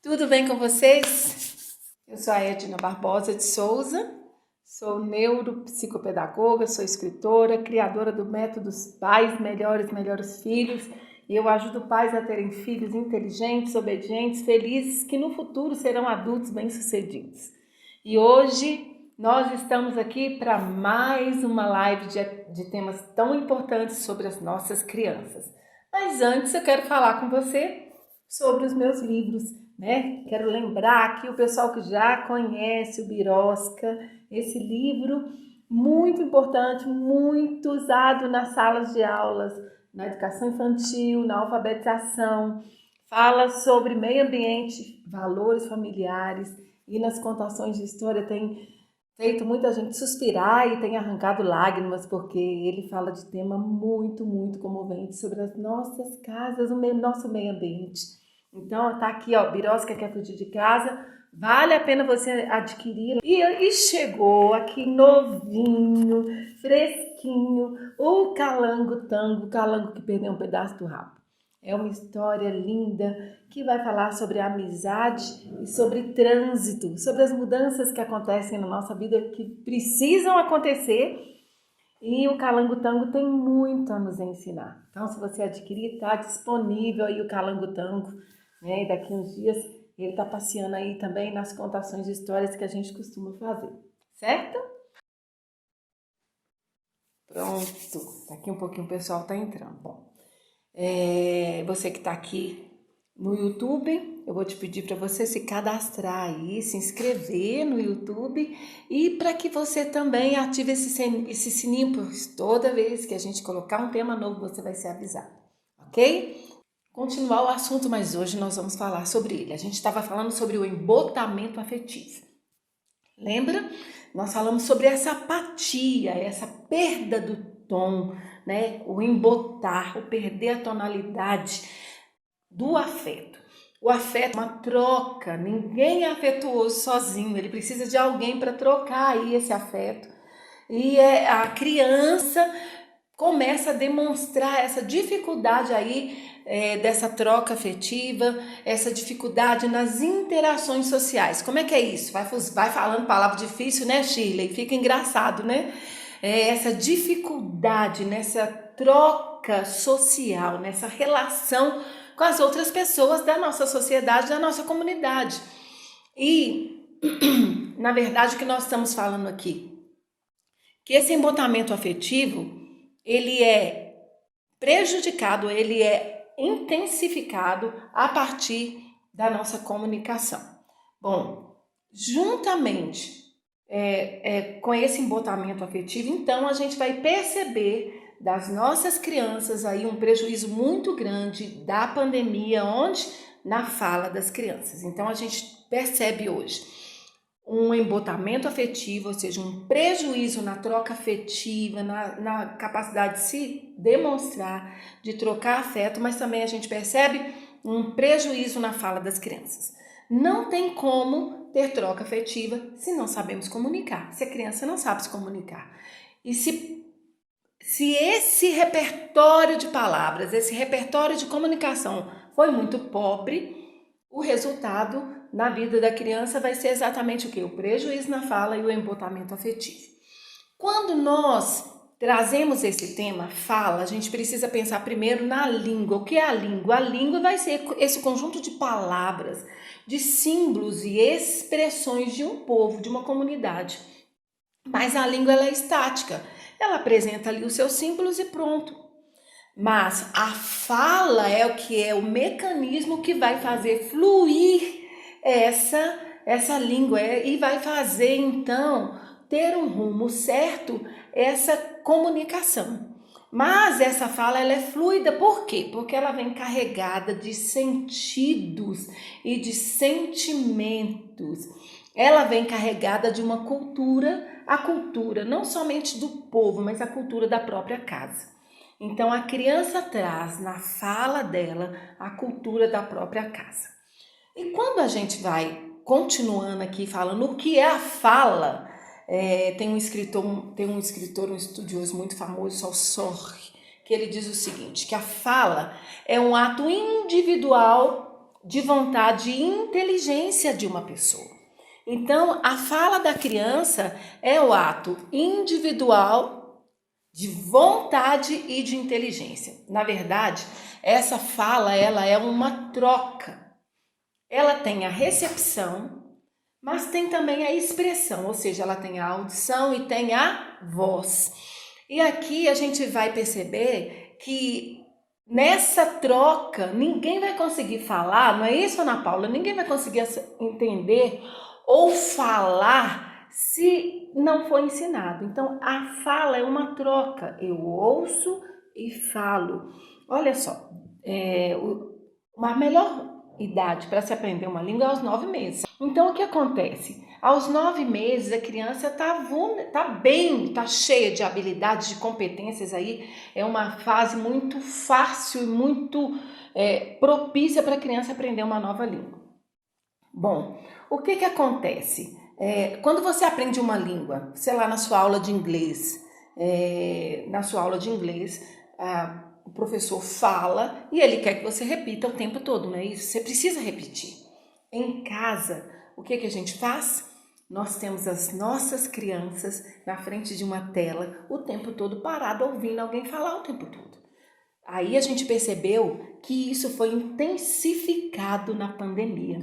Tudo bem com vocês? Eu sou a Edna Barbosa de Souza, sou neuropsicopedagoga, sou escritora, criadora do método Pais Melhores Filhos, e eu ajudo pais a terem filhos inteligentes, obedientes, felizes, que no futuro serão adultos bem-sucedidos. E hoje nós estamos aqui para mais uma live de temas tão importantes sobre as nossas crianças. Mas antes eu quero falar com você sobre os meus livros, né? Quero lembrar aqui o pessoal que já conhece o Birosca, esse livro muito importante, muito usado nas salas de aulas, na educação infantil, na alfabetização, fala sobre meio ambiente, valores familiares, e nas contações de história tem feito muita gente suspirar e tem arrancado lágrimas, porque ele fala de tema muito comovente sobre as nossas casas, nosso meio ambiente. Então tá aqui, ó, Birosca Quer Fugir de Casa, vale a pena você adquirir. E chegou aqui novinho, fresquinho, o Calango Tango, o calango que perdeu um pedaço do rabo. É uma história linda que vai falar sobre amizade e sobre trânsito, sobre as mudanças que acontecem na nossa vida, que precisam acontecer, e o Calango Tango tem muito a nos ensinar. Então, se você adquirir, está disponível aí o Calango Tango, né? E daqui uns dias ele está passeando aí também nas contações de histórias que a gente costuma fazer, certo? Pronto, daqui um pouquinho o pessoal está entrando. Bom, você que está aqui no YouTube, eu vou te pedir para você se cadastrar aí, se inscrever no YouTube, e para que você também ative esse sininho, pois toda vez que a gente colocar um tema novo, você vai ser avisado, ok? Continuar o assunto, mas hoje nós vamos falar sobre ele. A gente estava falando sobre o embotamento afetivo. Lembra? Nós falamos sobre essa apatia, essa perda do tom, né? O embotar, o perder a tonalidade do afeto. O afeto é uma troca, ninguém é afetuoso sozinho, ele precisa de alguém para trocar aí esse afeto. E a criança começa a demonstrar essa dificuldade aí dessa troca afetiva, essa dificuldade nas interações sociais. Como é que é isso? Vai falando palavra difícil, né, Shirley? Fica engraçado, né? Essa dificuldade nessa troca social, nessa relação com as outras pessoas da nossa sociedade, da nossa comunidade. E, na verdade, o que nós estamos falando aqui? Que esse embotamento afetivo, ele é prejudicado, ele é intensificado a partir da nossa comunicação. Bom, juntamente com esse embotamento afetivo, então a gente vai perceber das nossas crianças aí um prejuízo muito grande da pandemia, onde na fala das crianças. Então a gente percebe hoje um embotamento afetivo, ou seja, um prejuízo na troca afetiva, na capacidade de se demonstrar, de trocar afeto, mas também a gente percebe um prejuízo na fala das crianças. Não tem como ter troca afetiva se não sabemos comunicar, se a criança não sabe se comunicar. E se esse repertório de palavras, esse repertório de comunicação foi muito pobre, o resultado na vida da criança vai ser exatamente o quê? O prejuízo na fala e o embotamento afetivo. Quando nós trazemos esse tema, fala, a gente precisa pensar primeiro na língua. O que é a língua? A língua vai ser esse conjunto de palavras, de símbolos e expressões de um povo, de uma comunidade. Mas a língua ela é estática. Ela apresenta ali os seus símbolos e pronto. Mas a fala é o que é o mecanismo que vai fazer fluir essa língua e vai fazer então ter um rumo certo essa comunicação. Mas essa fala ela é fluida, por quê? Porque ela vem carregada de sentidos e de sentimentos. Ela vem carregada de uma cultura, a cultura não somente do povo, mas a cultura da própria casa. Então a criança traz na fala dela a cultura da própria casa. E quando a gente vai continuando aqui falando o que é a fala, tem um escritor, um estudioso muito famoso, Saussure, que ele diz o seguinte, que a fala é um ato individual de vontade e inteligência de uma pessoa. Então, a fala da criança é o ato individual de vontade e de inteligência. Na verdade, essa fala, ela é uma troca. Ela tem a recepção, mas tem também a expressão, ou seja, ela tem a audição e tem a voz. E aqui a gente vai perceber que nessa troca ninguém vai conseguir falar, não é isso, Ana Paula? Ninguém vai conseguir entender ou falar se não for ensinado. Então, a fala é uma troca. Eu ouço e falo. Olha só, uma melhor idade para se aprender uma língua é aos 9 meses. Então, o que acontece? Aos 9 meses, a criança tá bem, tá cheia de habilidades, de competências aí. É uma fase muito fácil e muito propícia para a criança aprender uma nova língua. Bom, o que acontece? Quando você aprende uma língua, sei lá, na sua aula de inglês, o professor fala e ele quer que você repita o tempo todo, não é isso? Você precisa repetir. Em casa, o que a gente faz? Nós temos as nossas crianças na frente de uma tela o tempo todo parado, ouvindo alguém falar o tempo todo. Aí a gente percebeu que isso foi intensificado na pandemia.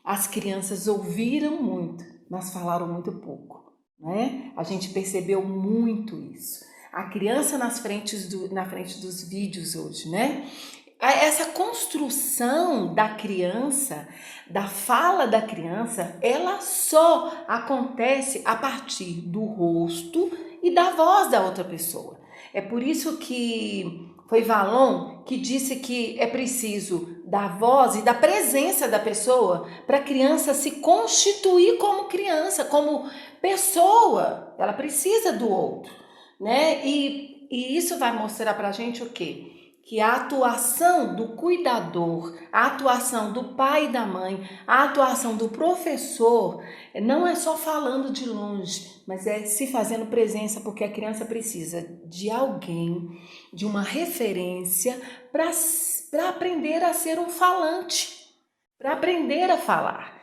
As crianças ouviram muito, mas falaram muito pouco, né? A gente percebeu muito isso. A criança na frente dos vídeos hoje, né? Essa construção da criança, da fala da criança, ela só acontece a partir do rosto e da voz da outra pessoa. É por isso que foi Valon que disse que é preciso da voz e da presença da pessoa para a criança se constituir como criança, como pessoa. Ela precisa do outro, né? E isso vai mostrar para a gente o quê? Que a atuação do cuidador, a atuação do pai e da mãe, a atuação do professor, não é só falando de longe, mas é se fazendo presença, porque a criança precisa de alguém, de uma referência para aprender a ser um falante, para aprender a falar.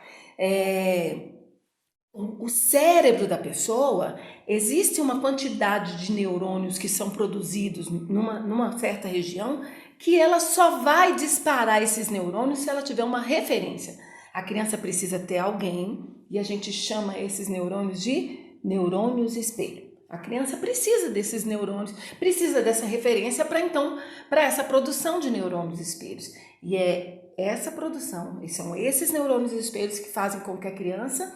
O cérebro da pessoa, existe uma quantidade de neurônios que são produzidos numa certa região que ela só vai disparar esses neurônios se ela tiver uma referência. A criança precisa ter alguém e a gente chama esses neurônios de neurônios espelho. A criança precisa desses neurônios, precisa dessa referência para essa produção de neurônios espelhos. E é essa produção, e são esses neurônios espelhos que fazem com que a criança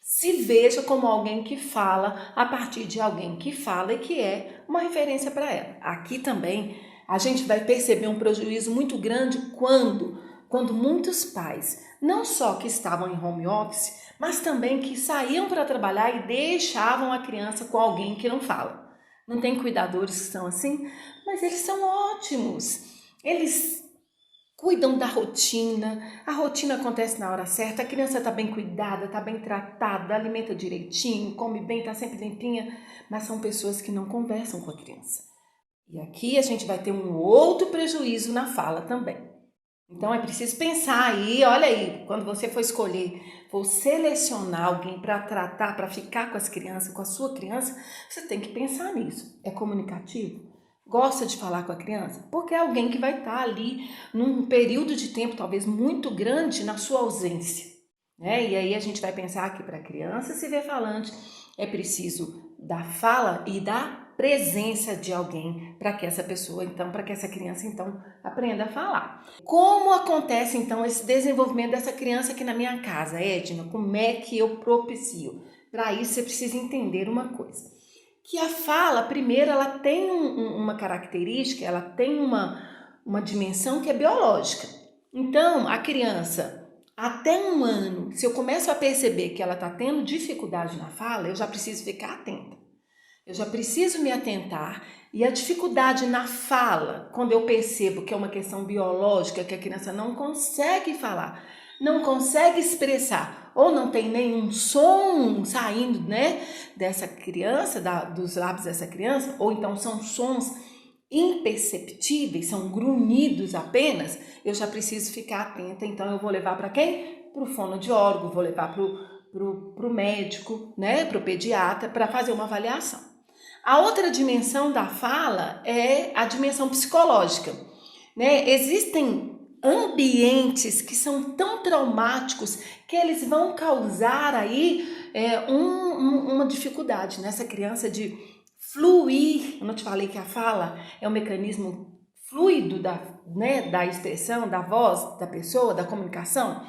se veja como alguém que fala a partir de alguém que fala e que é uma referência para ela. Aqui também a gente vai perceber um prejuízo muito grande quando muitos pais, não só que estavam em home office, mas também que saíam para trabalhar e deixavam a criança com alguém que não fala. Não tem cuidadores que são assim, mas eles são ótimos. Eles cuidam da rotina, a rotina acontece na hora certa, a criança está bem cuidada, está bem tratada, alimenta direitinho, come bem, está sempre limpinha, mas são pessoas que não conversam com a criança. E aqui a gente vai ter um outro prejuízo na fala também. Então é preciso pensar aí, olha aí, quando você for escolher, for selecionar alguém para tratar, para ficar com as crianças, com a sua criança, você tem que pensar nisso. É comunicativo? Gosta de falar com a criança? Porque é alguém que vai estar ali num período de tempo talvez muito grande na sua ausência, né? E aí a gente vai pensar que para a criança se ver falante é preciso da fala e da presença de alguém para que essa pessoa, então, para que essa criança, então, aprenda a falar. Como acontece, então, esse desenvolvimento dessa criança aqui na minha casa, Edna? Como é que eu propicio? Para isso, você precisa entender uma coisa. Que a fala, primeiro, ela tem uma característica, ela tem uma dimensão que é biológica. Então, a criança, até 1 ano, se eu começo a perceber que ela está tendo dificuldade na fala, eu já preciso ficar atenta. Eu já preciso me atentar. E a dificuldade na fala, quando eu percebo que é uma questão biológica, que a criança não consegue falar, não consegue expressar, ou não tem nenhum som saindo, né, dessa criança, dos lábios dessa criança, ou então são sons imperceptíveis, são grunhidos apenas, eu já preciso ficar atenta. Então eu vou levar para quem? Para o fonoaudiólogo, vou levar para o médico, né? Para o pediatra, para fazer uma avaliação. A outra dimensão da fala é a dimensão psicológica, né? Existem ambientes que são tão traumáticos que eles vão causar aí uma dificuldade nessa criança de fluir. Eu não te falei que a fala é um mecanismo fluido da expressão, da voz da pessoa, da comunicação?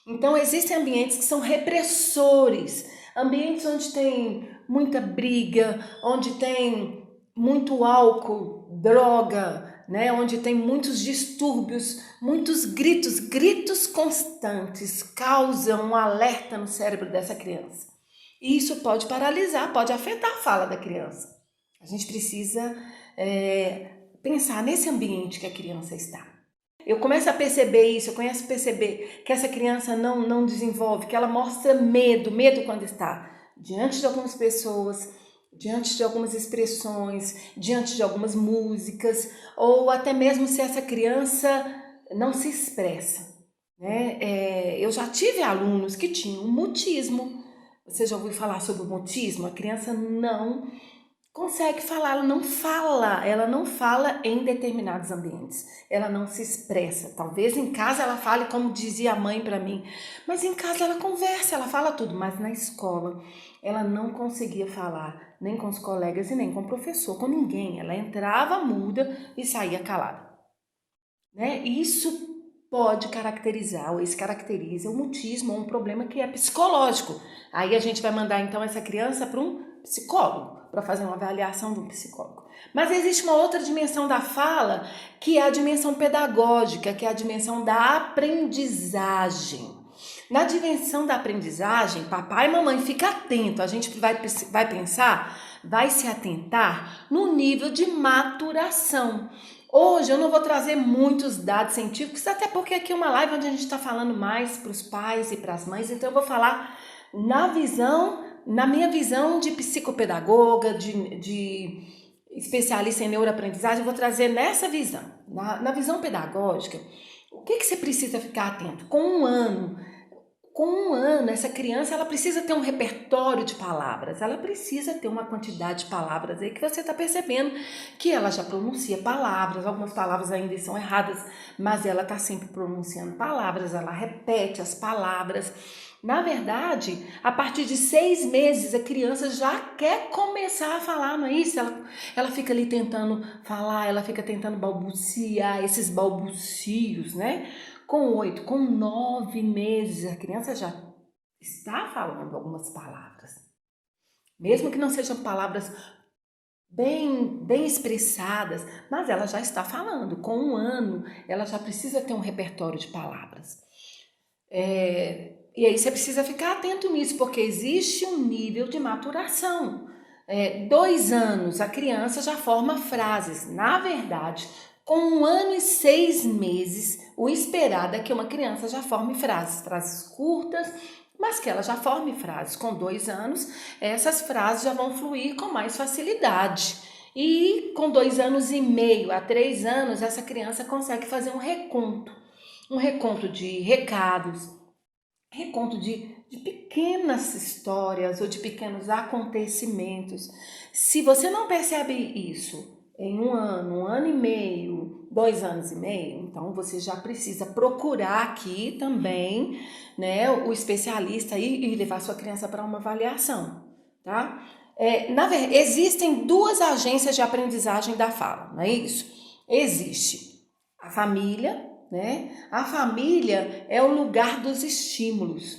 Então existem ambientes que são repressores, ambientes onde tem muita briga, onde tem muito álcool, droga, né? Onde tem muitos distúrbios, muitos gritos constantes causam um alerta no cérebro dessa criança. E isso pode paralisar, pode afetar a fala da criança. A gente precisa pensar nesse ambiente que a criança está. Eu começo a perceber isso, eu começo a perceber que essa criança não desenvolve, que ela mostra medo quando está diante de algumas pessoas, diante de algumas expressões, diante de algumas músicas, ou até mesmo se essa criança não se expressa, né? Eu já tive alunos que tinham mutismo. Você já ouviu falar sobre o mutismo? A criança não consegue falar, ela não fala em determinados ambientes, ela não se expressa. Talvez em casa ela fale, como dizia a mãe para mim, mas em casa ela conversa, ela fala tudo, mas na escola ela não conseguia falar, nem com os colegas e nem com o professor, com ninguém. Ela entrava muda e saía calada, né? Isso pode caracterizar, ou isso caracteriza o mutismo, ou um problema que é psicológico. Aí a gente vai mandar então essa criança para um psicólogo, para fazer uma avaliação de um psicólogo. Mas existe uma outra dimensão da fala, que é a dimensão pedagógica, que é a dimensão da aprendizagem. Na dimensão da aprendizagem, papai e mamãe, fica atento, a gente vai pensar, vai se atentar no nível de maturação. Hoje eu não vou trazer muitos dados científicos, até porque aqui é uma live onde a gente está falando mais para os pais e para as mães, então eu vou falar na minha visão de psicopedagoga, de especialista em neuroaprendizagem, eu vou trazer nessa visão. Na visão pedagógica, o que você precisa ficar atento? Com um ano, essa criança ela precisa ter um repertório de palavras, ela precisa ter uma quantidade de palavras aí que você está percebendo que ela já pronuncia palavras, algumas palavras ainda são erradas, mas ela está sempre pronunciando palavras, ela repete as palavras. Na verdade, a partir de 6 meses, a criança já quer começar a falar, não é isso? Ela fica ali tentando falar, ela fica tentando balbuciar, esses balbucios, né? Com 8, com 9 meses, a criança já está falando algumas palavras. Mesmo que não sejam palavras bem expressadas, mas ela já está falando. Com 1 ano, ela já precisa ter um repertório de palavras. E aí você precisa ficar atento nisso, porque existe um nível de maturação. 2 anos, a criança já forma frases. Na verdade, com 1 ano e 6 meses, o esperado é que uma criança já forme frases curtas, mas que ela já forme frases. Com 2 anos, essas frases já vão fluir com mais facilidade. E com 2 anos e meio a 3 anos, essa criança consegue fazer um reconto de recados, reconto de pequenas histórias ou de pequenos acontecimentos. Se você não percebe isso em 1 ano e meio, 2 anos e meio, então você já precisa procurar aqui também, né, o especialista e levar sua criança para uma avaliação, tá? Existem 2 agências de aprendizagem da fala, não é isso? Existe a família, né? A família é o lugar dos estímulos.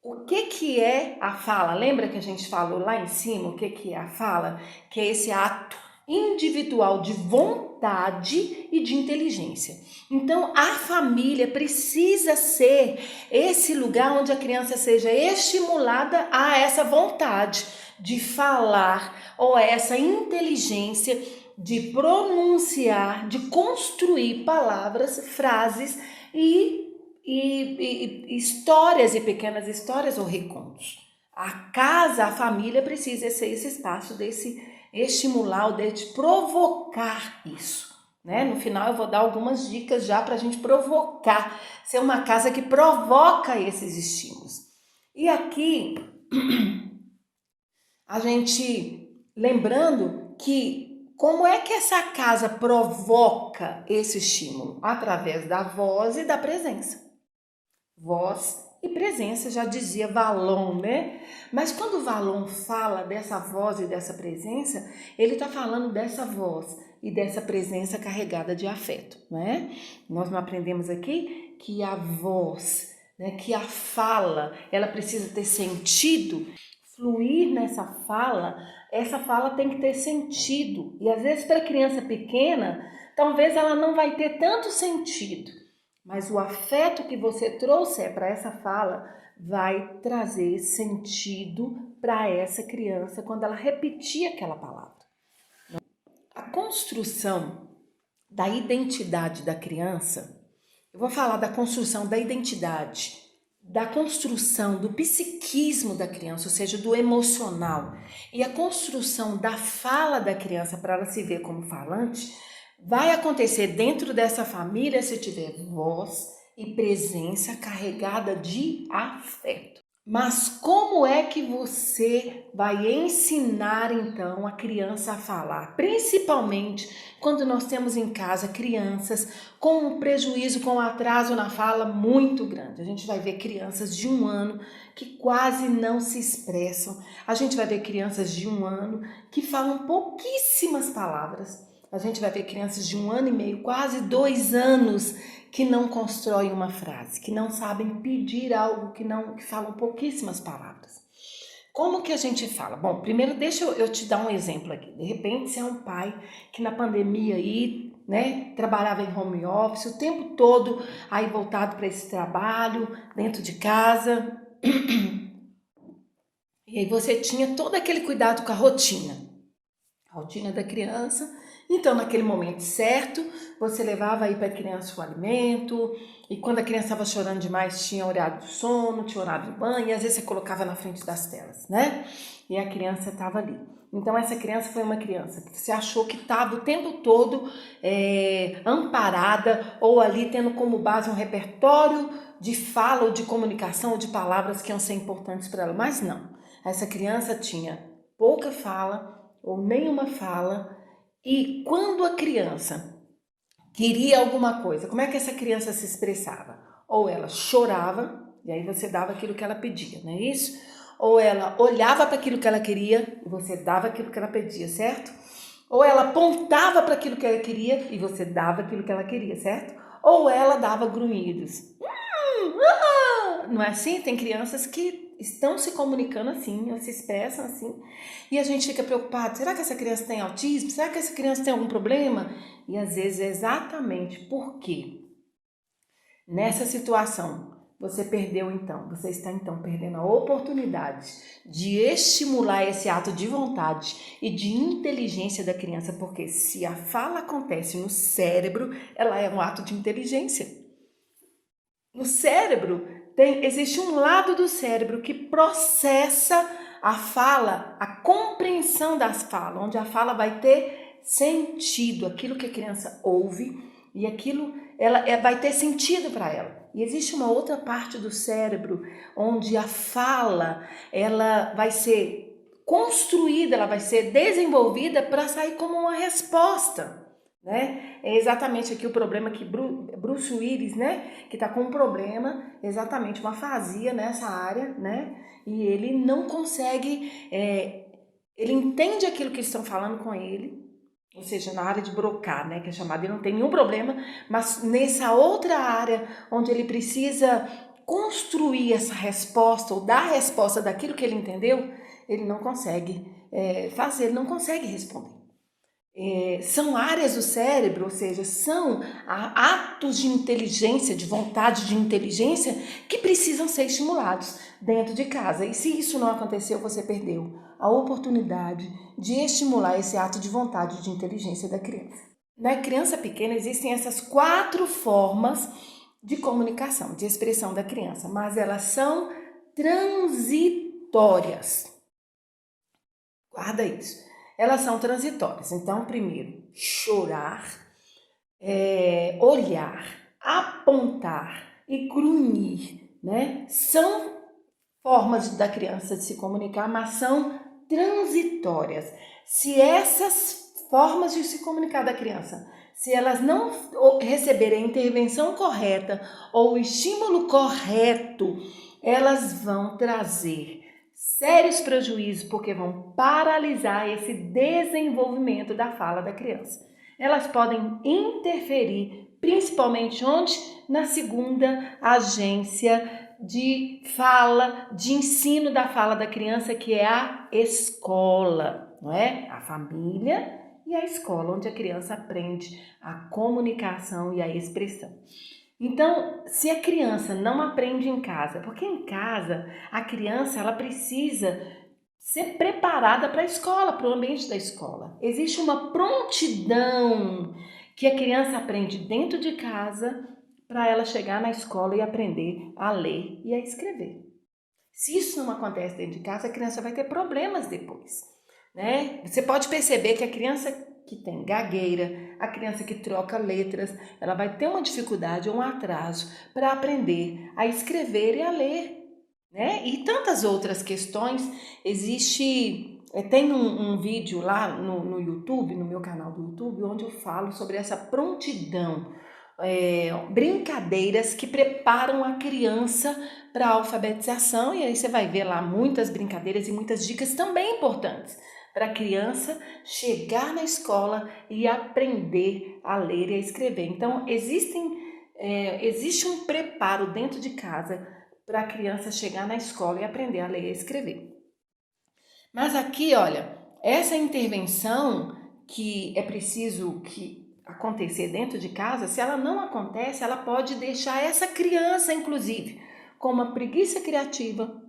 O que é a fala? Lembra que a gente falou lá em cima o que é a fala? Que é esse ato individual de vontade e de inteligência. Então, a família precisa ser esse lugar onde a criança seja estimulada a essa vontade de falar ou essa inteligência de pronunciar, de construir palavras, frases e histórias e pequenas histórias ou recontos. A casa, a família precisa ser esse espaço estimular ou de provocar isso, né? No final eu vou dar algumas dicas já para a gente provocar, ser uma casa que provoca esses estímulos. E aqui, a gente lembrando que como é que essa casa provoca esse estímulo? Através da voz e da presença. Voz e presença, já dizia Valon, né? Mas quando Valon fala dessa voz e dessa presença, ele está falando dessa voz e dessa presença carregada de afeto, né? Nós não aprendemos aqui que a voz, né, que a fala, ela precisa ter sentido, fluir nessa fala, essa fala tem que ter sentido. E às vezes para a criança pequena, talvez ela não vai ter tanto sentido. Mas o afeto que você trouxer para essa fala vai trazer sentido para essa criança quando ela repetir aquela palavra. A construção da identidade da criança, eu vou falar da construção da identidade, da construção do psiquismo da criança, ou seja, do emocional, e a construção da fala da criança para ela se ver como falante, vai acontecer dentro dessa família se tiver voz e presença carregada de afeto. Mas como é que você vai ensinar então a criança a falar? Principalmente quando nós temos em casa crianças com um prejuízo, com um atraso na fala muito grande. A gente vai ver crianças de 1 ano que quase não se expressam. A gente vai ver crianças de 1 ano que falam pouquíssimas palavras. A gente vai ver crianças de 1 ano e meio, quase 2 anos, que não constroem uma frase, que não sabem pedir algo, que falam pouquíssimas palavras. Como que a gente fala? Bom, primeiro deixa eu te dar um exemplo aqui. De repente você é um pai que na pandemia aí, né, trabalhava em home office o tempo todo, aí voltado para esse trabalho, dentro de casa. E aí você tinha todo aquele cuidado com a rotina da criança. Então, naquele momento certo, você levava aí para a criança o alimento, e quando a criança estava chorando demais, tinha horário do sono, tinha horário do banho, e às vezes você colocava na frente das telas, né? E a criança estava ali. Então, essa criança foi uma criança que você achou que estava o tempo todo amparada, ou ali tendo como base um repertório de fala, ou de comunicação, ou de palavras que iam ser importantes para ela. Mas não, essa criança tinha pouca fala, ou nenhuma fala. E quando a criança queria alguma coisa, como é que essa criança se expressava? Ou ela chorava, e aí você dava aquilo que ela pedia, não é isso? Ou ela olhava para aquilo que ela queria e você dava aquilo que ela pedia, certo? Ou ela apontava para aquilo que ela queria e você dava aquilo que ela queria, certo? Ou ela dava grunhidos. Não é assim? Tem crianças que estão se comunicando assim, ou se expressam assim, e a gente fica preocupado, será que essa criança tem autismo? Será que essa criança tem algum problema? E às vezes é exatamente porque nessa situação você está então perdendo a oportunidade de estimular esse ato de vontade e de inteligência da criança, porque se a fala acontece no cérebro, ela é um ato de inteligência. No cérebro, existe um lado do cérebro que processa a fala, a compreensão das falas, onde a fala vai ter sentido, aquilo que a criança ouve, e aquilo vai ter sentido para ela. E existe uma outra parte do cérebro onde a fala ela vai ser construída, ela vai ser desenvolvida para sair como uma resposta. Né? É exatamente aqui o problema que Bruce Willis, né, que está com um problema, exatamente uma afasia nessa área, né, e ele não consegue, ele entende aquilo que eles estão falando com ele, ou seja, na área de brocar, né, que é chamada, ele não tem nenhum problema, mas nessa outra área onde ele precisa construir essa resposta ou dar a resposta daquilo que ele entendeu, ele não consegue fazer, ele não consegue responder. São áreas do cérebro, ou seja, são atos de inteligência, de vontade de inteligência que precisam ser estimulados dentro de casa. E se isso não aconteceu, você perdeu a oportunidade de estimular esse ato de vontade de inteligência da criança. Na criança pequena existem essas 4 formas de comunicação, de expressão da criança, mas elas são transitórias. Guarda isso. elas são transitórias. Então, primeiro, chorar, olhar, apontar e grunhir, né? São formas da criança de se comunicar, mas são transitórias. Se essas formas de se comunicar da criança, se elas não receberem a intervenção correta ou o estímulo correto, elas vão trazer sérios prejuízos, porque vão paralisar esse desenvolvimento da fala da criança. Elas podem interferir, principalmente onde? Na segunda agência de fala, de ensino da fala da criança, que é a escola, não é? A família e a escola, onde a criança aprende a comunicação e a expressão. Então, se a criança não aprende em casa, porque em casa a criança ela precisa ser preparada para a escola, para o ambiente da escola. Existe uma prontidão que a criança aprende dentro de casa para ela chegar na escola e aprender a ler e a escrever. Se isso não acontece dentro de casa, a criança vai ter problemas depois, né? Você pode perceber que a criança que tem gagueira, a criança que troca letras, ela vai ter uma dificuldade ou um atraso para aprender a escrever e a ler, né? E tantas outras questões. Tem um vídeo lá no YouTube, no meu canal do YouTube, onde eu falo sobre essa prontidão, brincadeiras que preparam a criança para a alfabetização, e aí você vai ver lá muitas brincadeiras e muitas dicas também importantes para a criança chegar na escola e aprender a ler e a escrever. Então, existe um preparo dentro de casa para a criança chegar na escola e aprender a ler e a escrever. Mas aqui, olha, essa intervenção que é preciso que acontecer dentro de casa, se ela não acontece, ela pode deixar essa criança, inclusive, com uma preguiça criativa.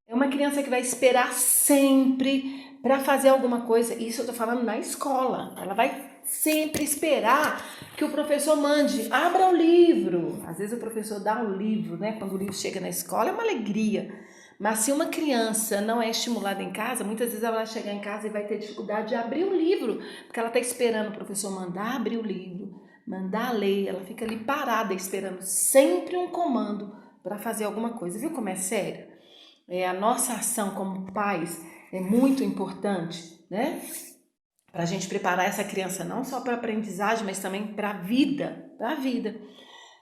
É uma criança que vai esperar sempre para fazer alguma coisa. Isso eu estou falando na escola. Ela vai sempre esperar que o professor mande, abra o livro. Às vezes o professor dá o livro, né? Quando o livro chega na escola é uma alegria. Mas se uma criança não é estimulada em casa, muitas vezes ela vai chegar em casa e vai ter dificuldade de abrir o livro, porque ela está esperando o professor mandar abrir o livro, mandar ler. Ela fica ali parada esperando sempre um comando para fazer alguma coisa. Viu como é sério? A nossa ação como pais é muito importante, né? Para a gente preparar essa criança não só para a aprendizagem, mas também para a vida,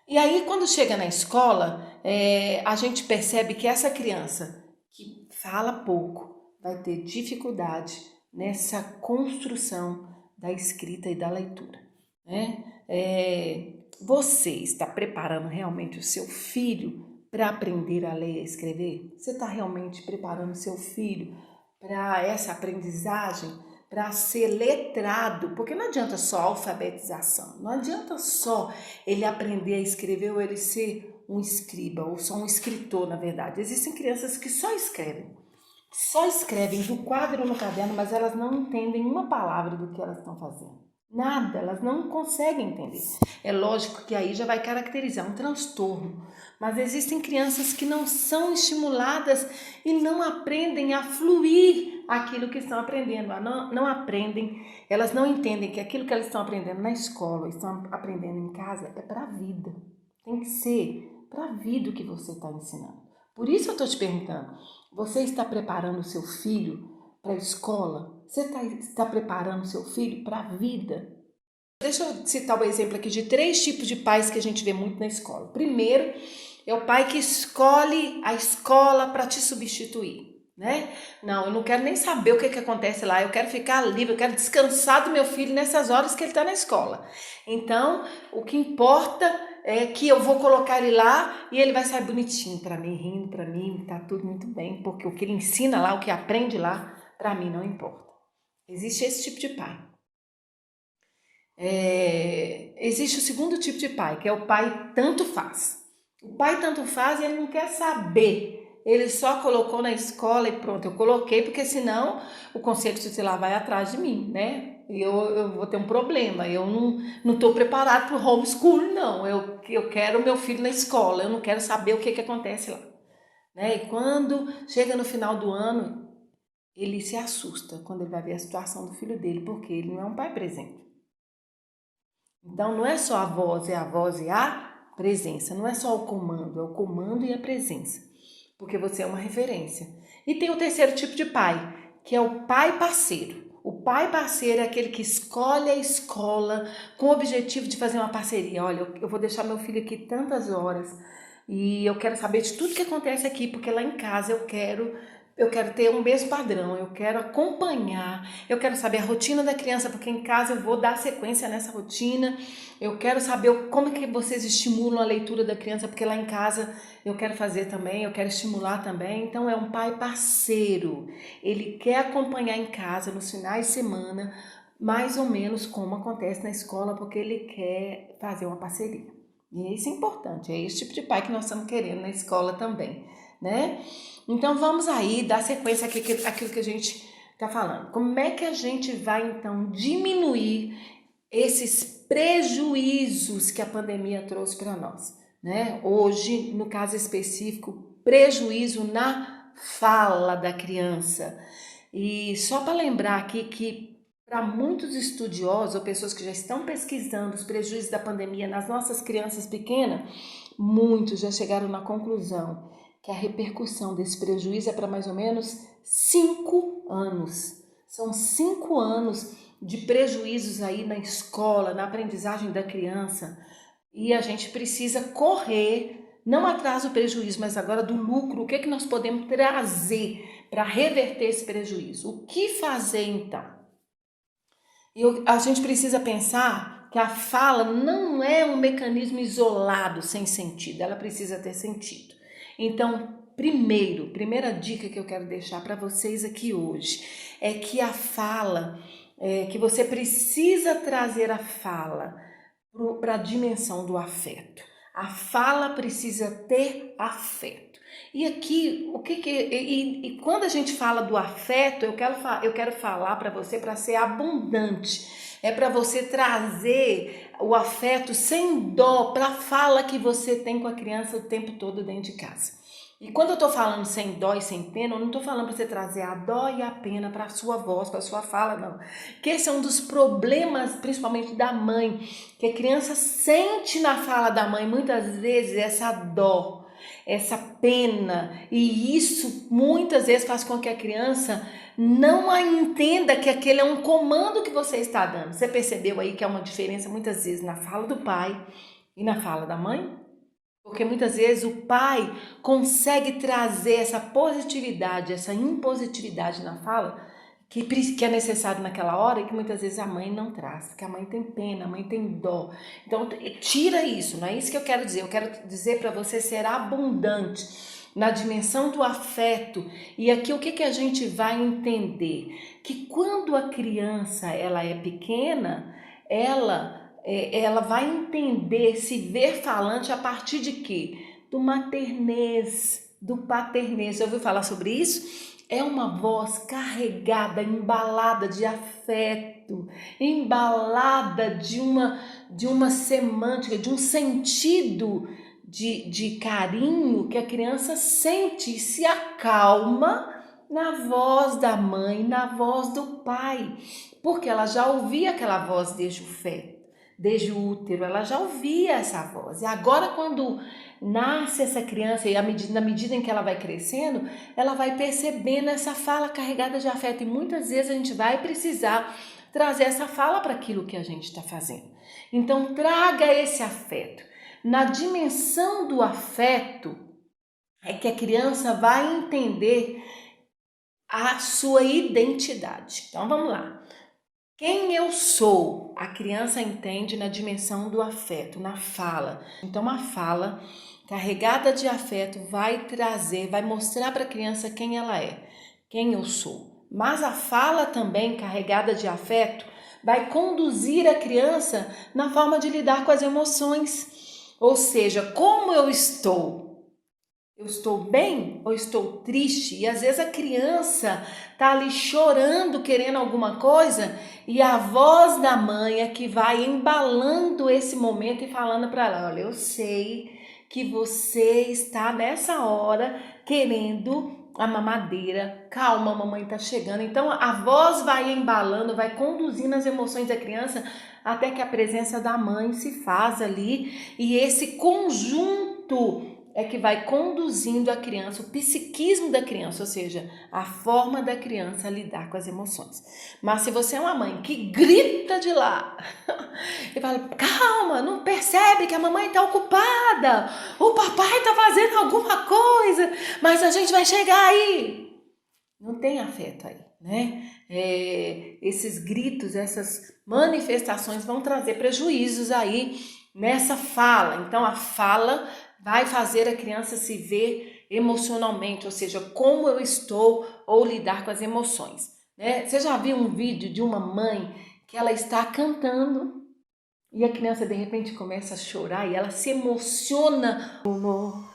E aí, quando chega na escola, a gente percebe que essa criança que fala pouco vai ter dificuldade nessa construção da escrita e da leitura, né? Você está preparando realmente o seu filho para aprender a ler e escrever? Você está realmente preparando seu filho para essa aprendizagem, para ser letrado? Porque não adianta só alfabetização, não adianta só ele aprender a escrever ou ele ser um escriba, ou só um escritor, na verdade. Existem crianças que só escrevem do quadro no caderno, mas elas não entendem uma palavra do que elas estão fazendo. Nada, elas não conseguem entender. É lógico que aí já vai caracterizar um transtorno, mas existem crianças que não são estimuladas e não aprendem a fluir aquilo que estão aprendendo, não aprendem, elas não entendem que aquilo que elas estão aprendendo na escola, estão aprendendo em casa, é para a vida. Tem que ser para a vida o que você está ensinando. Por isso eu estou te perguntando, você está preparando o seu filho para a escola? Você está preparando seu filho para a vida? Deixa eu citar o exemplo aqui de 3 tipos de pais que a gente vê muito na escola. Primeiro, é o pai que escolhe a escola para te substituir, né? Não, eu não quero nem saber o que acontece lá, eu quero ficar livre, eu quero descansar do meu filho nessas horas que ele está na escola. Então, o que importa é que eu vou colocar ele lá e ele vai sair bonitinho para mim, rindo para mim, tá tudo muito bem, porque o que ele ensina lá, o que aprende lá, para mim não importa. Existe esse tipo de pai. Existe o segundo tipo de pai, que é o pai tanto faz. O pai tanto faz e ele não quer saber. Ele só colocou na escola e pronto, eu coloquei, porque senão o conselho tutelar vai atrás de mim, né? E eu vou ter um problema. Eu não estou preparado para o homeschool, não. Eu quero o meu filho na escola, eu não quero saber o que acontece lá, né? E quando chega no final do ano, ele se assusta quando ele vai ver a situação do filho dele, porque ele não é um pai presente. Então, não é só a voz e a presença. Não é só o comando e a presença. Porque você é uma referência. E tem o terceiro tipo de pai, que é o pai parceiro. O pai parceiro é aquele que escolhe a escola com o objetivo de fazer uma parceria. Olha, eu vou deixar meu filho aqui tantas horas e eu quero saber de tudo que acontece aqui, porque lá em casa eu quero ter um mesmo padrão, eu quero acompanhar, eu quero saber a rotina da criança, porque em casa eu vou dar sequência nessa rotina, eu quero saber como é que vocês estimulam a leitura da criança, porque lá em casa eu quero fazer também, eu quero estimular também. Então é um pai parceiro, ele quer acompanhar em casa nos finais de semana, mais ou menos como acontece na escola, porque ele quer fazer uma parceria. E isso é importante, é esse tipo de pai que nós estamos querendo na escola também, né? Então vamos aí dar sequência àquilo que a gente está falando. Como é que a gente vai então diminuir esses prejuízos que a pandemia trouxe para nós, né? Hoje, no caso específico, prejuízo na fala da criança. E só para lembrar aqui que para muitos estudiosos ou pessoas que já estão pesquisando os prejuízos da pandemia nas nossas crianças pequenas, muitos já chegaram na conclusão que a repercussão desse prejuízo é para mais ou menos 5 anos. São 5 anos de prejuízos aí na escola, na aprendizagem da criança. E a gente precisa correr, não atrás do prejuízo, mas agora do lucro. O que é que nós podemos trazer para reverter esse prejuízo? O que fazer então? A gente precisa pensar que a fala não é um mecanismo isolado, sem sentido. Ela precisa ter sentido. Então, primeira dica que eu quero deixar para vocês aqui hoje é que a fala, que você precisa trazer a fala para a dimensão do afeto. A fala precisa ter afeto. E aqui, e quando a gente fala do afeto, eu quero falar para você para ser abundante. É para você trazer o afeto sem dó para a fala que você tem com a criança o tempo todo dentro de casa. E quando eu estou falando sem dó e sem pena, eu não estou falando para você trazer a dó e a pena para a sua voz, para a sua fala, não. Que esse é um dos problemas, principalmente da mãe, que a criança sente na fala da mãe muitas vezes essa dó, essa pena, e isso muitas vezes faz com que a criança não a entenda que aquele é um comando que você está dando. Você percebeu aí que há uma diferença muitas vezes na fala do pai e na fala da mãe? Porque muitas vezes o pai consegue trazer essa positividade, essa impositividade na fala que é necessário naquela hora e que muitas vezes a mãe não traz, porque a mãe tem pena, a mãe tem dó. Então, tira isso, não é isso que eu quero dizer. Eu quero dizer para você ser abundante na dimensão do afeto. E aqui o que a gente vai entender? Que quando a criança ela é pequena, ela vai entender, se ver falante a partir de quê? Do maternês, do paternês. Já ouviu falar sobre isso? É uma voz carregada, embalada de afeto, embalada de uma semântica, de um sentido de carinho que a criança sente e se acalma na voz da mãe, na voz do pai, porque ela já ouvia aquela voz desde o feto, desde o útero, ela já ouvia essa voz. E agora quando nasce essa criança e na medida em que ela vai crescendo, ela vai percebendo essa fala carregada de afeto e muitas vezes a gente vai precisar trazer essa fala para aquilo que a gente está fazendo. Então traga esse afeto. Na dimensão do afeto é que a criança vai entender a sua identidade. Então vamos lá. Quem eu sou? A criança entende na dimensão do afeto, na fala. Então a fala carregada de afeto vai mostrar para a criança quem ela é, quem eu sou. Mas a fala também carregada de afeto vai conduzir a criança na forma de lidar com as emoções. Ou seja, como eu estou? Eu estou bem ou estou triste? E às vezes a criança está ali chorando, querendo alguma coisa, e a voz da mãe é que vai embalando esse momento e falando para ela: olha, eu sei que você está nessa hora querendo a mamadeira, calma, a mamãe tá chegando. Então a voz vai embalando, vai conduzindo as emoções da criança até que a presença da mãe se faz ali, e esse conjunto é que vai conduzindo a criança, o psiquismo da criança, ou seja, a forma da criança lidar com as emoções. Mas se você é uma mãe que grita de lá e fala, calma, não percebe que a mamãe está ocupada, o papai está fazendo alguma coisa, mas a gente vai chegar aí. Não tem afeto aí, né? Esses gritos, essas manifestações vão trazer prejuízos aí nessa fala. Então a fala vai fazer a criança se ver emocionalmente, ou seja, como eu estou, ou lidar com as emoções, né? Você já viu um vídeo de uma mãe que ela está cantando e a criança de repente começa a chorar e ela se emociona?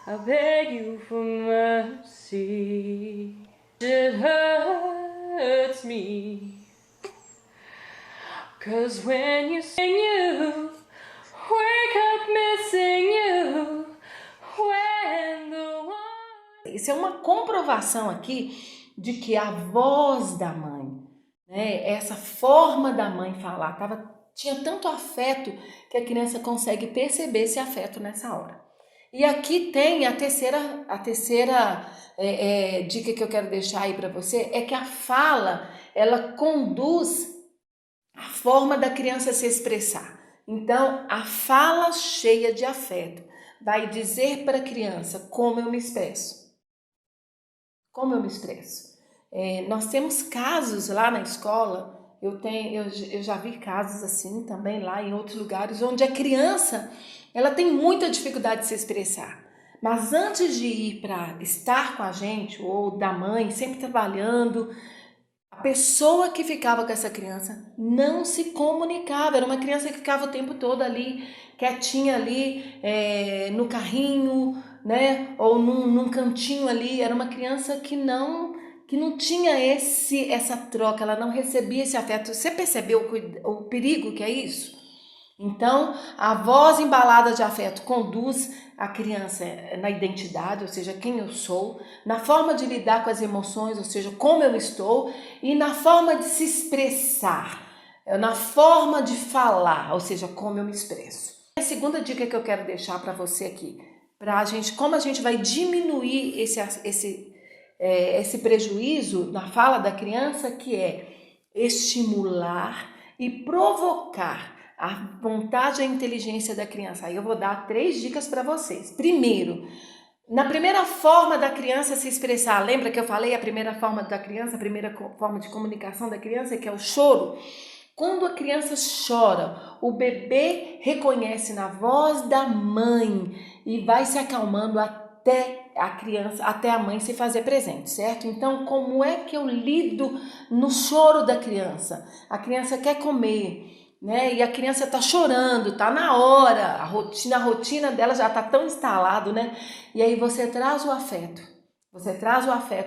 I beg you for mercy. It hurts me, 'cause when you sing you wake up missing you when the one... Isso é uma comprovação aqui de que a voz da mãe, né, essa forma da mãe falar, tinha tanto afeto que a criança consegue perceber esse afeto nessa hora. E aqui tem a terceira dica que eu quero deixar aí para você, é que a fala, ela conduz a forma da criança se expressar. Então, a fala cheia de afeto vai dizer para a criança como eu me expresso. Como eu me expresso. Nós temos casos lá na escola, eu já vi casos assim também lá em outros lugares, onde a criança ela tem muita dificuldade de se expressar. Mas antes de ir para estar com a gente, ou da mãe, sempre trabalhando, a pessoa que ficava com essa criança não se comunicava. Era uma criança que ficava o tempo todo ali, quietinha ali, no carrinho, né? Ou num cantinho ali. Era uma criança que não tinha essa troca, ela não recebia esse afeto. Você percebeu o perigo que é isso? Então, a voz embalada de afeto conduz a criança na identidade, ou seja, quem eu sou, na forma de lidar com as emoções, ou seja, como eu estou, e na forma de se expressar, na forma de falar, ou seja, como eu me expresso. A segunda dica que eu quero deixar para você aqui, como a gente vai diminuir esse prejuízo na fala da criança, que é estimular e provocar a vontade e a inteligência da criança. Aí eu vou dar 3 dicas para vocês. Primeiro, na primeira forma da criança se expressar, lembra que eu falei a primeira forma da criança, a primeira forma de comunicação da criança, que é o choro? Quando a criança chora, o bebê reconhece na voz da mãe e vai se acalmando até a mãe se fazer presente, certo? Então, como é que eu lido no choro da criança? A criança quer comer, né? E a criança tá chorando, tá na hora, a rotina dela já tá tão instalado, né? E aí você traz o afeto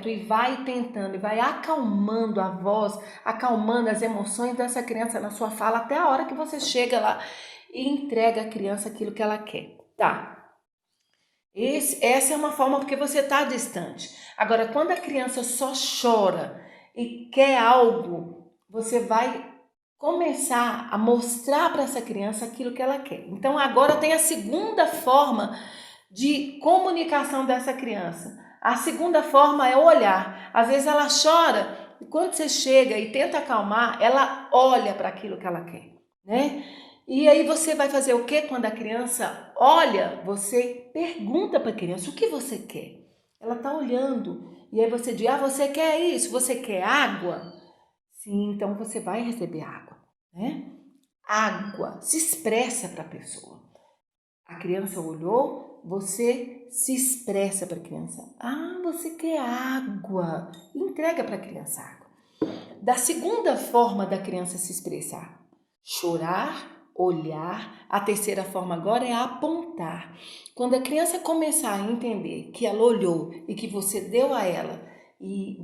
e vai tentando, e vai acalmando a voz, acalmando as emoções dessa criança na sua fala, até a hora que você chega lá e entrega à criança aquilo que ela quer, tá? Essa é uma forma porque você tá distante. Agora, quando a criança só chora e quer algo, você vai começar a mostrar para essa criança aquilo que ela quer. Então agora tem a segunda forma de comunicação dessa criança. A segunda forma é olhar. Às vezes ela chora e quando você chega e tenta acalmar, ela olha para aquilo que ela quer, né? E aí você vai fazer o que quando a criança olha? Você pergunta para a criança, o que você quer? Ela está olhando e aí você diz, você quer isso? Você quer água? Sim, então você vai receber água, né? Água se expressa para a pessoa. A criança olhou, você se expressa para a criança. Você quer água. Entrega para a criança água. Da segunda forma da criança se expressar, chorar, olhar. A terceira forma agora é apontar. Quando a criança começar a entender que ela olhou e que você deu a ela, e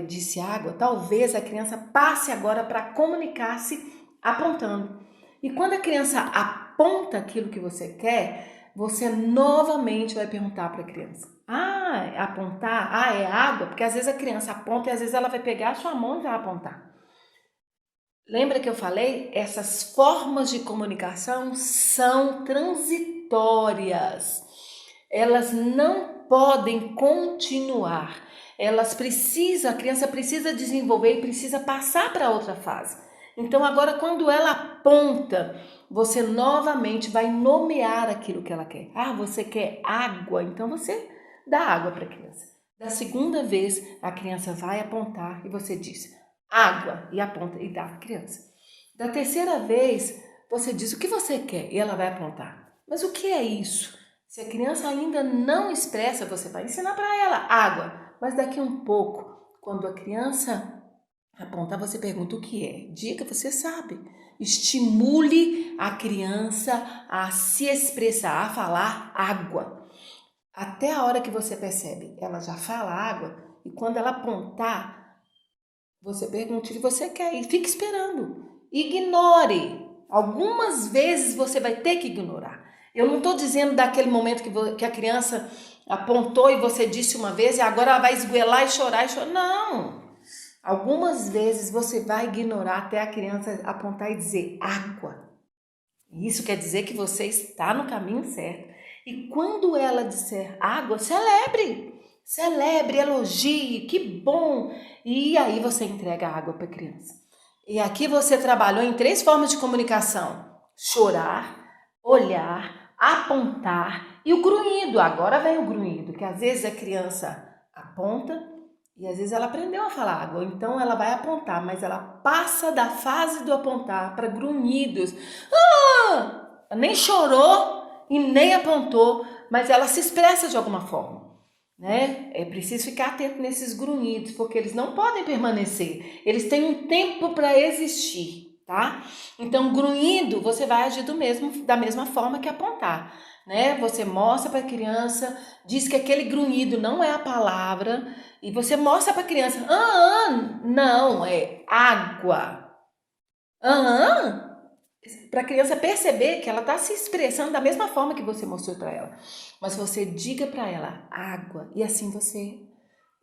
disse água, talvez a criança passe agora para comunicar-se apontando. E quando a criança aponta aquilo que você quer, você novamente vai perguntar para a criança, Apontar, é água, porque às vezes a criança aponta e às vezes ela vai pegar a sua mão e vai apontar. Lembra que eu falei? Essas formas de comunicação são transitórias. Elas não podem continuar. A criança precisa desenvolver e precisa passar para outra fase. Então agora quando ela aponta, você novamente vai nomear aquilo que ela quer. Você quer água, então você dá água para a criança. Da segunda vez, a criança vai apontar e você diz: água, e aponta e dá para a criança. Da terceira vez, você diz o que você quer e ela vai apontar. Mas o que é isso? Se a criança ainda não expressa, você vai ensinar para ela água. Mas daqui um pouco, quando a criança apontar, você pergunta o que é. Diga, você sabe. Estimule a criança a se expressar, a falar água. Até a hora que você percebe, ela já fala água, e quando ela apontar, você pergunta o que você quer e fique esperando. Ignore. Algumas vezes você vai ter que ignorar. Eu não estou dizendo daquele momento que a criança apontou e você disse uma vez e agora ela vai esgoelar e chorar. Não. Algumas vezes você vai ignorar até a criança apontar e dizer água. Isso quer dizer que você está no caminho certo. E quando ela disser água, celebre, elogie, que bom. E aí você entrega a água para a criança. E aqui você trabalhou em 3 formas de comunicação: chorar, olhar, apontar e o grunhido. Agora vem o grunhido, que às vezes a criança aponta e às vezes ela aprendeu a falar água, então ela vai apontar, mas ela passa da fase do apontar para grunhidos. Nem chorou e nem apontou, mas ela se expressa de alguma forma, né? É preciso ficar atento nesses grunhidos, porque eles não podem permanecer. Eles têm um tempo para existir, tá? Então, grunhido, você vai agir da mesma forma que apontar, né? Você mostra para a criança, diz que aquele grunhido não é a palavra, e você mostra para a criança: não, é água. Para a criança perceber que ela está se expressando da mesma forma que você mostrou para ela. Mas você diga para ela água, e assim você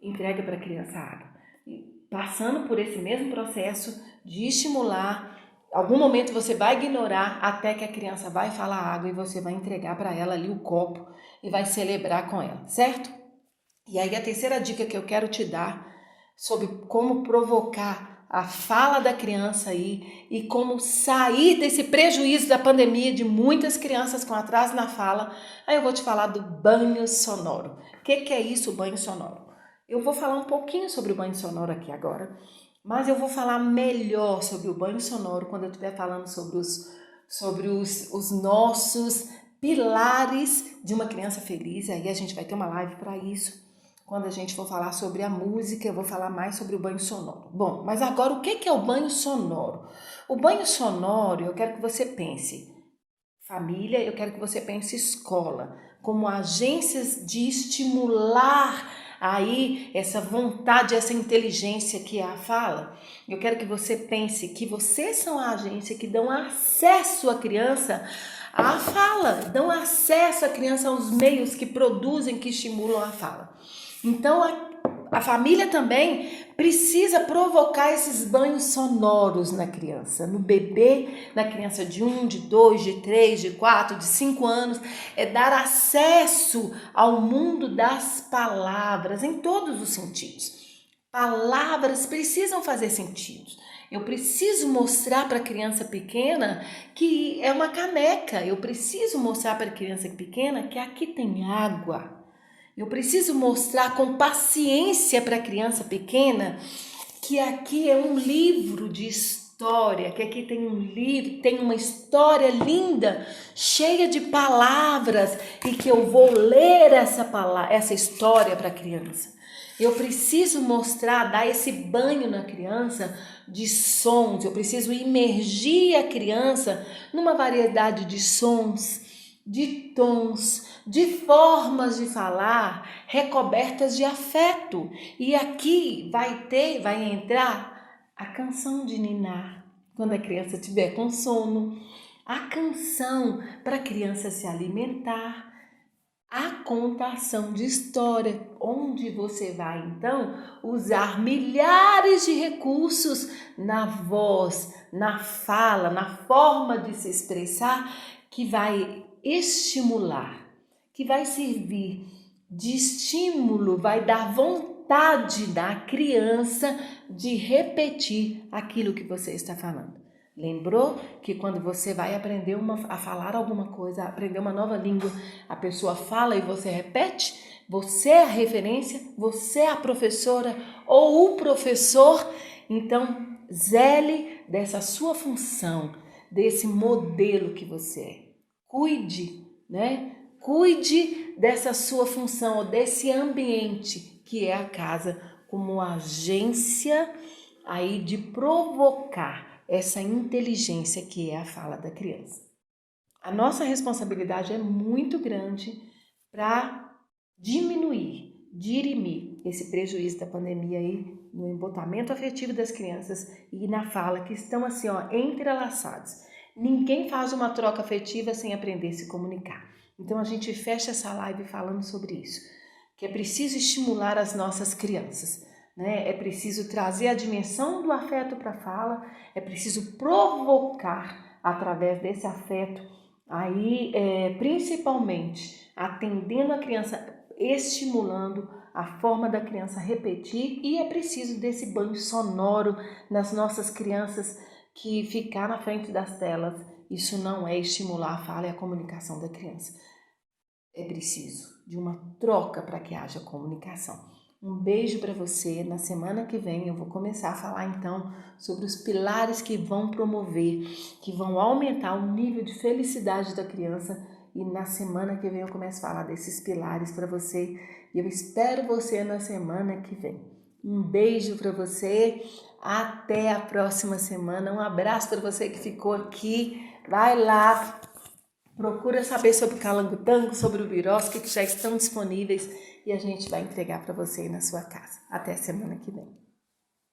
entrega para a criança a água. E passando por esse mesmo processo de estimular, algum momento você vai ignorar até que a criança vai falar água e você vai entregar para ela ali o copo e vai celebrar com ela, certo? E aí a terceira dica que eu quero te dar sobre como provocar a fala da criança aí e como sair desse prejuízo da pandemia de muitas crianças com atraso na fala, aí eu vou te falar do banho sonoro. O que é isso, o banho sonoro? Eu vou falar um pouquinho sobre o banho sonoro aqui agora, mas eu vou falar melhor sobre o banho sonoro quando eu estiver falando sobre os nossos pilares de uma criança feliz. Aí a gente vai ter uma live para isso. Quando a gente for falar sobre a música, eu vou falar mais sobre o banho sonoro. Bom, mas agora o que é o banho sonoro? O banho sonoro, eu quero que você pense família, eu quero que você pense escola, como agências de estimular aí essa vontade, essa inteligência que é a fala. Eu quero que você pense que vocês são a agência que dão acesso à criança à fala, dão acesso à criança aos meios que produzem, que estimulam a fala. Então, a família também precisa provocar esses banhos sonoros na criança, no bebê, na criança de 1, de 2, de 3, de 4, de 5 anos, é dar acesso ao mundo das palavras em todos os sentidos. Palavras precisam fazer sentido. Eu preciso mostrar para a criança pequena que é uma caneca. Eu preciso mostrar para a criança pequena que aqui tem água. Eu preciso mostrar com paciência para a criança pequena que aqui é um livro de história, que aqui tem um livro, tem uma história linda, cheia de palavras e que eu vou ler essa história para a criança. Eu preciso mostrar, dar esse banho na criança de sons, eu preciso imergir a criança numa variedade de sons, de tons, de formas de falar recobertas de afeto. E aqui vai entrar a canção de ninar, quando a criança estiver com sono, a canção para a criança se alimentar, a contação de história, onde você vai então usar milhares de recursos na voz, na fala, na forma de se expressar, que vai estimular, que vai servir de estímulo, vai dar vontade da criança de repetir aquilo que você está falando. Lembrou que quando você vai aprender a falar alguma coisa, aprender uma nova língua, a pessoa fala e você repete? Você é a referência? Você é a professora ou o professor? Então, zele dessa sua função, desse modelo que você é. Cuide, né? Cuide dessa sua função, ou desse ambiente que é a casa, como agência aí de provocar essa inteligência que é a fala da criança. A nossa responsabilidade é muito grande para dirimir esse prejuízo da pandemia aí no embotamento afetivo das crianças e na fala, que estão assim, entrelaçados. Ninguém faz uma troca afetiva sem aprender a se comunicar. Então a gente fecha essa live falando sobre isso, que é preciso estimular as nossas crianças. É preciso trazer a dimensão do afeto para a fala, é preciso provocar através desse afeto, aí principalmente atendendo a criança, estimulando a forma da criança repetir, e é preciso desse banho sonoro nas nossas crianças, que ficar na frente das telas, isso não é estimular a fala e a comunicação da criança. É preciso de uma troca para que haja comunicação. Um beijo para você. Na semana que vem eu vou começar a falar então sobre os pilares que vão promover, que vão aumentar o nível de felicidade da criança. E na semana que vem eu começo a falar desses pilares para você. E eu espero você na semana que vem. Um beijo para você. Até a próxima semana. Um abraço para você que ficou aqui. Vai lá. Procura saber sobre o calangotango, sobre o birosca, que já estão disponíveis, e a gente vai entregar para você aí na sua casa. Até semana que vem.